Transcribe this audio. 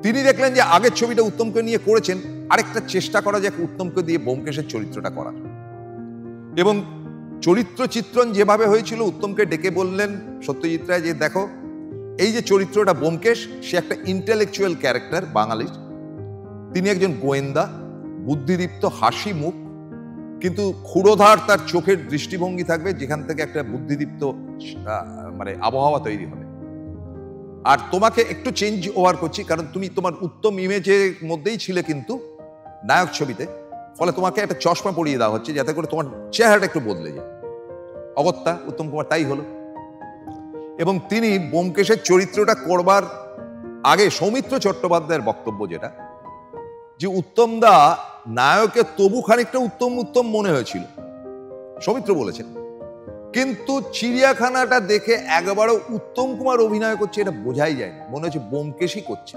তিনি দেখলেন যে আগের ছবিটা উত্তমকে নিয়ে করেছেন, আরেকটা চেষ্টা করা যাক উত্তমকে দিয়ে ব্যোমকেশের চরিত্রটা করার। এবং চরিত্র চিত্রণ যেভাবে হয়েছিল, উত্তমকে ডেকে বললেন সত্যজিৎ রায় যে দেখো এই যে চরিত্রটা ব্যোমকেশ, সে একটা ইন্টেলেকচুয়াল ক্যারেক্টার বাঙালির। তিনি একজন গোয়েন্দা, বুদ্ধিদীপ্ত, হাসি মুখ, কিন্তু ক্ষুরোধার তার চোখের দৃষ্টিভঙ্গি থাকবে, যেখান থেকে একটা বুদ্ধিদীপ্ত মানে আবহাওয়া তৈরি হবে। আর তোমাকে একটু চেঞ্জ ওভার করছি, কারণ তুমি তোমার উত্তম ইমেজের মধ্যেই ছিলে কিন্তু নায়ক ছবিতে, ফলে তোমাকে একটা চশমা পরিয়ে দেওয়া হচ্ছে যাতে করে তোমার চেহারাটা একটু বদলে যায়। অগত্যা উত্তম কুমার তাই হলো। এবং তিনি ব্যোমকেশের চরিত্রটা করবার আগে সৌমিত্র চট্টোপাধ্যায়ের বক্তব্য যেটা, যে উত্তমদা নায়কের তবু খানিকটা উত্তম উত্তম মনে হয়েছিল, সৌমিত্র বলেছেন, কিন্তু চিড়িয়াখানাটা দেখে একবারও উত্তম কুমার অভিনয় করছে এটা বোঝাই যায় না, মনে হচ্ছে ব্যোমকেশই করছে।